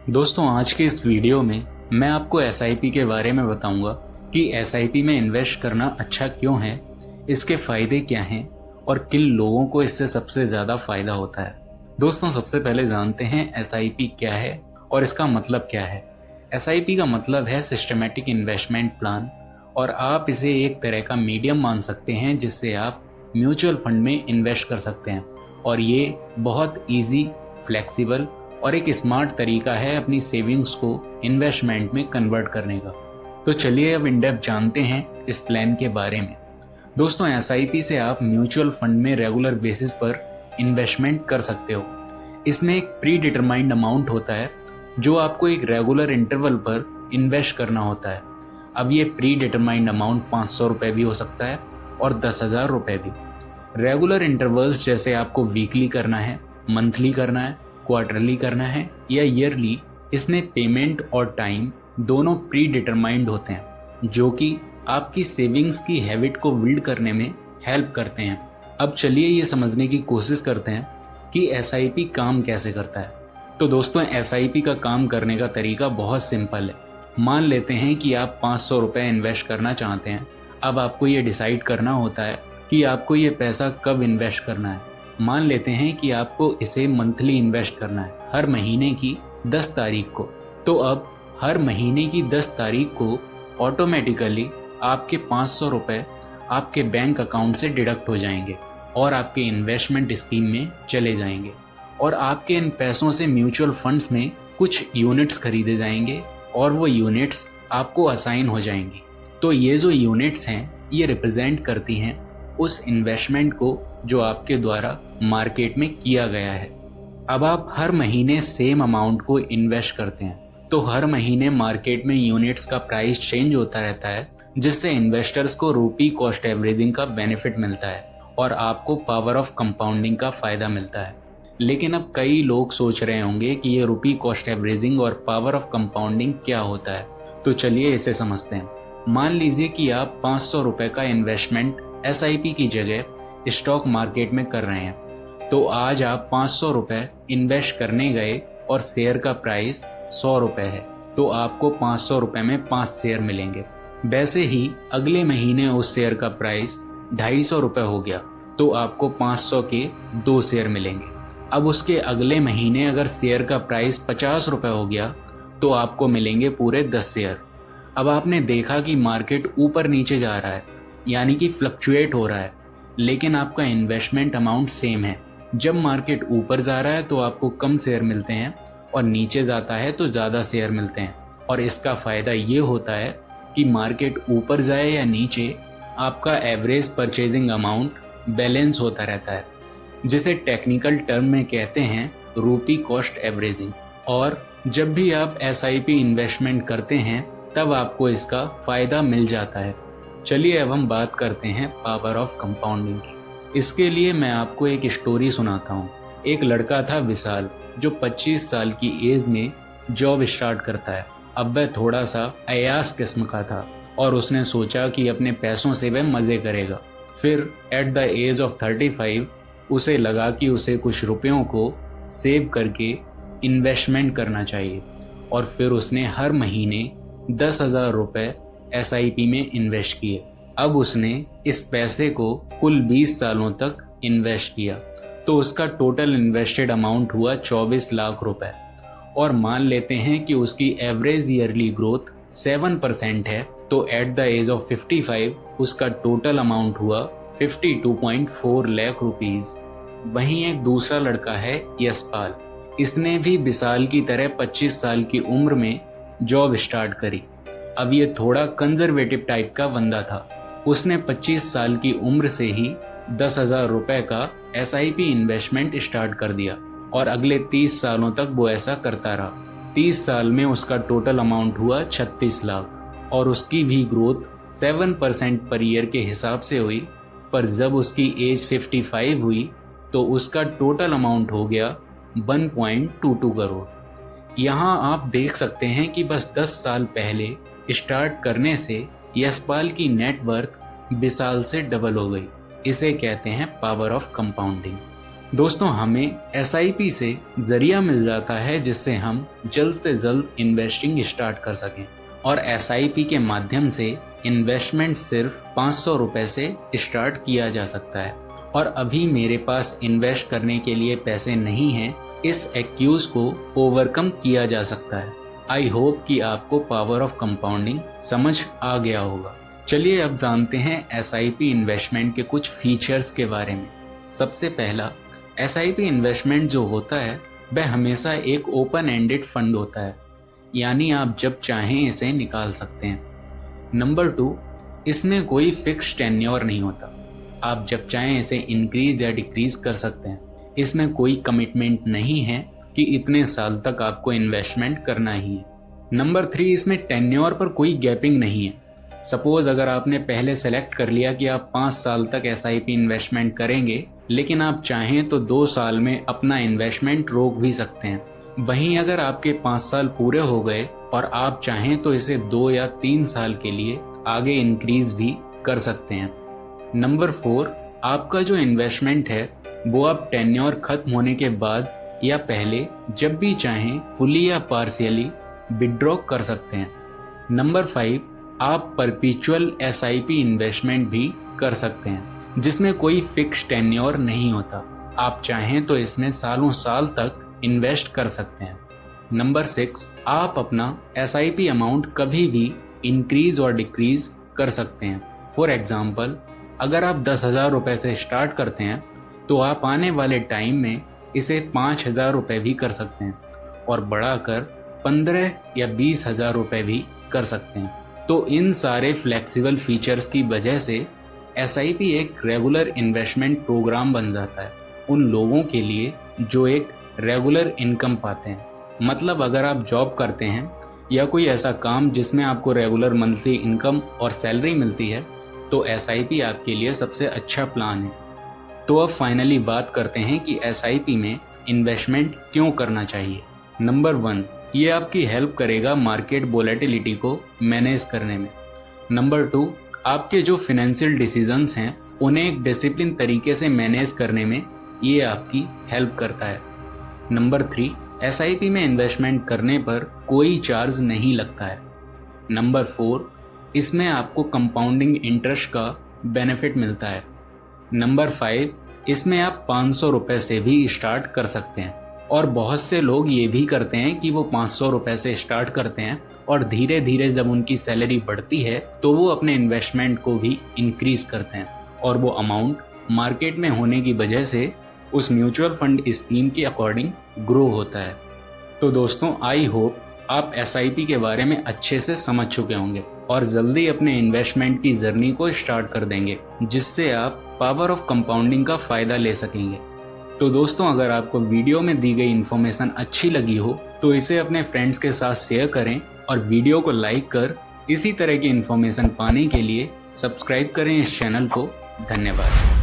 दोस्तों आज के इस वीडियो में मैं आपको एसआईपी के बारे में बताऊंगा कि एसआईपी में इन्वेस्ट करना अच्छा क्यों है, इसके फायदे क्या हैं और किन लोगों को इससे सबसे ज़्यादा फायदा होता है। दोस्तों सबसे पहले जानते हैं एसआईपी क्या है और इसका मतलब क्या है। एसआईपी का मतलब है सिस्टमेटिक इन्वेस्टमेंट प्लान और आप इसे एक तरह का मीडियम मान सकते हैं जिससे आप म्यूचुअल फंड में इन्वेस्ट कर सकते हैं और ये बहुत ईजी, फ्लेक्सिबल और एक स्मार्ट तरीका है अपनी सेविंग्स को इन्वेस्टमेंट में कन्वर्ट करने का। तो चलिए अब इन डेप्थ जानते हैं इस प्लान के बारे में। दोस्तों एसआईपी से आप म्यूचुअल फंड में रेगुलर बेसिस पर इन्वेस्टमेंट कर सकते हो। इसमें एक प्री डिटरमाइंड अमाउंट होता है जो आपको एक रेगुलर इंटरवल पर इन्वेस्ट करना होता है। अब ये प्री डिटरमाइंड अमाउंट 500 रुपये भी हो सकता है और 10,000 रुपये भी। रेगुलर इंटरवल्स जैसे आपको वीकली करना है, मंथली करना है, क्वार्टरली करना है या ईयरली, इसमें पेमेंट और टाइम दोनों प्री डिटरमाइंड होते हैं जो कि आपकी सेविंग्स की हैबिट को बिल्ड करने में हेल्प करते हैं। अब चलिए ये समझने की कोशिश करते हैं कि एसआईपी काम कैसे करता है। तो दोस्तों एसआईपी का काम करने का तरीका बहुत सिंपल है। मान लेते हैं कि आप 500 रुपये इन्वेस्ट करना चाहते हैं। अब आपको ये डिसाइड करना होता है कि आपको ये पैसा कब इन्वेस्ट करना है। मान लेते हैं कि आपको इसे मंथली इन्वेस्ट करना है, हर महीने की 10 तारीख को। तो अब हर महीने की 10 तारीख को ऑटोमेटिकली आपके 500 रुपये आपके बैंक अकाउंट से डिडक्ट हो जाएंगे और आपके इन्वेस्टमेंट स्कीम में चले जाएंगे और आपके इन पैसों से म्यूचुअल फंड्स में कुछ यूनिट्स खरीदे जाएंगे और वो यूनिट्स आपको असाइन हो जाएंगी। तो ये जो यूनिट्स हैं ये रिप्रेजेंट करती हैं उस इन्वेस्टमेंट को जो आपके द्वारा मार्केट में किया गया है। अब आप हर महीने सेम अमाउंट को इन्वेस्ट करते हैं तो हर महीने मार्केट में यूनिट्स का प्राइस चेंज होता रहता है जिससे इन्वेस्टर्स को रूपी कॉस्ट एवरेजिंग का बेनिफिट मिलता है और आपको पावर ऑफ कंपाउंडिंग का फायदा मिलता है। लेकिन अब कई लोग सोच रहे होंगे कि ये रूपी कॉस्ट एवरेजिंग और पावर ऑफ कंपाउंडिंग क्या होता है। तो चलिए इसे समझते हैं। मान लीजिए कि आप 500 रुपये का इन्वेस्टमेंट एसआईपी की जगह स्टॉक मार्केट में कर रहे हैं। तो आज आप 500 रुपये इन्वेस्ट करने गए और शेयर का प्राइस 100 रुपये है तो आपको 500 रुपये में 5 शेयर मिलेंगे। वैसे ही अगले महीने उस शेयर का प्राइस 250 रुपये हो गया तो आपको 500 के 2 शेयर मिलेंगे। अब उसके अगले महीने अगर शेयर का प्राइस 50 रुपये हो गया तो आपको मिलेंगे पूरे 10 शेयर। अब आपने देखा कि मार्केट ऊपर नीचे जा रहा है, यानी कि फ्लक्चुएट हो रहा है, लेकिन आपका इन्वेस्टमेंट अमाउंट सेम है। जब मार्केट ऊपर जा रहा है तो आपको कम शेयर मिलते हैं और नीचे जाता है तो ज़्यादा शेयर मिलते हैं। और इसका फ़ायदा ये होता है कि मार्केट ऊपर जाए या नीचे, आपका एवरेज परचेजिंग अमाउंट बैलेंस होता रहता है, जिसे टेक्निकल टर्म में कहते हैं रूपी कॉस्ट एवरेजिंग। और जब भी आप एसआईपी इन्वेस्टमेंट करते हैं तब आपको इसका फ़ायदा मिल जाता है। चलिए अब हम बात करते हैं पावर ऑफ कंपाउंडिंग की। इसके लिए मैं आपको एक स्टोरी सुनाता हूँ। एक लड़का था विशाल जो 25 साल की एज में जॉब स्टार्ट करता है। अब वह थोड़ा सा अयास किस्म का था और उसने सोचा कि अपने पैसों से वह मज़े करेगा। फिर एट द एज ऑफ 35 उसे लगा कि उसे कुछ रुपयों को सेव करके इन्वेस्टमेंट करना चाहिए और फिर उसने हर महीने 10,000 रुपये एसआईपी में इन्वेस्ट किए। अब उसने इस पैसे को कुल 20 सालों तक इन्वेस्ट किया तो उसका टोटल इन्वेस्टेड अमाउंट हुआ 24 लाख रुपए। और मान लेते हैं कि उसकी एवरेज ईयरली ग्रोथ 7% है तो एट द एज ऑफ 55 उसका टोटल अमाउंट हुआ 52.4 लाख रुपीज़। वहीं एक दूसरा लड़का है यशपाल। इसने भी विशाल की तरह 25 साल की उम्र में जॉब स्टार्ट करी। अब ये थोड़ा कंजर्वेटिव टाइप का बंदा था। उसने 25 साल की उम्र से ही 10,000 रुपये का एसआईपी इन्वेस्टमेंट स्टार्ट कर दिया और अगले 30 सालों तक वो ऐसा करता रहा। 30 साल में उसका टोटल अमाउंट हुआ 36 लाख और उसकी भी ग्रोथ 7% पर ईयर के हिसाब से हुई। पर जब उसकी एज 55 हुई तो उसका टोटल अमाउंट हो गया 1.22 करोड़। यहाँ आप देख सकते हैं कि बस 10 साल पहले स्टार्ट करने से यशपाल की नेटवर्थ विशाल से डबल हो गई। इसे कहते हैं पावर ऑफ कंपाउंडिंग। दोस्तों, हमें SIP से जरिया मिल जाता है जिससे हम जल्द से जल्द इन्वेस्टिंग स्टार्ट कर सकें। और SIP के माध्यम से इन्वेस्टमेंट सिर्फ 500 रुपये से स्टार्ट किया जा सकता है। और अभी मेरे पास इन्वेस्ट करने के लिए पैसे नहीं हैं, इस एक्यूज को ओवरकम किया जा सकता है। आई होप कि आपको पावर ऑफ कंपाउंडिंग समझ आ गया होगा। चलिए अब जानते हैं SIP इन्वेस्टमेंट के कुछ फीचर्स के बारे में। सबसे पहला, SIP इन्वेस्टमेंट जो होता है वह हमेशा एक ओपन एंडेड फंड होता है, यानी आप जब चाहें इसे निकाल सकते हैं। नंबर 2, इसमें कोई फिक्स टेन्योर नहीं होता, आप जब चाहें इसे इंक्रीज या डिक्रीज कर सकते हैं। इसमें कोई कमिटमेंट नहीं है कि इतने साल तक आपको इन्वेस्टमेंट करना ही है। नंबर 3, इसमें टेन्योर पर कोई गैपिंग नहीं है। सपोज अगर आपने पहले सेलेक्ट कर लिया कि आप 5 साल तक SIP इन्वेस्टमेंट करेंगे, लेकिन आप चाहें तो 2 साल में अपना इन्वेस्टमेंट रोक भी सकते हैं। वहीं अगर आपके 5 साल पूरे हो गए और आप चाहें तो इसे 2 या 3 साल के लिए आगे इंक्रीज भी कर सकते हैं। नंबर 4, आपका जो इन्वेस्टमेंट है वो आप टेन्योर खत्म होने के बाद या पहले जब भी चाहें फुली या पार्शियली विड्रॉ कर सकते हैं। नंबर 5, आप परपेचुअल SIP इन्वेस्टमेंट भी कर सकते हैं जिसमें कोई फिक्स टेन्योर नहीं होता, आप चाहें तो इसमें सालों साल तक इन्वेस्ट कर सकते हैं। नंबर 6, आप अपना SIP अमाउंट कभी भी इंक्रीज और डिक्रीज कर सकते हैं। फॉर एग्जाम्पल, अगर आप 10,000 रुपये से स्टार्ट करते हैं तो आप आने वाले टाइम में इसे 5,000 रुपये भी कर सकते हैं और बढ़ाकर 15 या 20,000 रुपये भी कर सकते हैं। तो इन सारे फ्लेक्सिबल फीचर्स की वजह से SIP एक रेगुलर इन्वेस्टमेंट प्रोग्राम बन जाता है उन लोगों के लिए जो एक रेगुलर इनकम पाते हैं। मतलब अगर आप जॉब करते हैं या कोई ऐसा काम जिसमें आपको रेगुलर मंथली इनकम और सैलरी मिलती है, तो SIP आपके लिए सबसे अच्छा प्लान है। तो अब फाइनली बात करते हैं कि SIP में इन्वेस्टमेंट क्यों करना चाहिए। नंबर 1, ये आपकी हेल्प करेगा मार्केट वोलेटिलिटी को मैनेज करने में। नंबर 2, आपके जो फिनेंशियल डिसीजंस हैं उन्हें एक डिसिप्लिन तरीके से मैनेज करने में ये आपकी हेल्प करता है। नंबर 3, SIP में इन्वेस्टमेंट करने पर कोई चार्ज नहीं लगता है। नंबर 4, इसमें आपको कंपाउंडिंग इंटरेस्ट का बेनिफिट मिलता है। नंबर 5, इसमें आप 500 रुपये से भी स्टार्ट कर सकते हैं और बहुत से लोग ये भी करते हैं कि वो 500 रुपये से स्टार्ट करते हैं और धीरे धीरे जब उनकी सैलरी बढ़ती है तो वो अपने इन्वेस्टमेंट को भी इंक्रीज करते हैं और वो अमाउंट मार्केट में होने की वजह से उस म्यूचुअल फंड स्कीम के अकॉर्डिंग ग्रो होता है। तो दोस्तों, आई होप आप SIP के बारे में अच्छे से समझ चुके होंगे और जल्दी अपने इन्वेस्टमेंट की जर्नी को स्टार्ट कर देंगे, जिससे आप पावर ऑफ कंपाउंडिंग का फ़ायदा ले सकेंगे। तो दोस्तों, अगर आपको वीडियो में दी गई इन्फॉर्मेशन अच्छी लगी हो तो इसे अपने फ्रेंड्स के साथ शेयर करें और वीडियो को लाइक कर इसी तरह की इन्फॉर्मेशन पाने के लिए सब्सक्राइब करें इस चैनल को। धन्यवाद।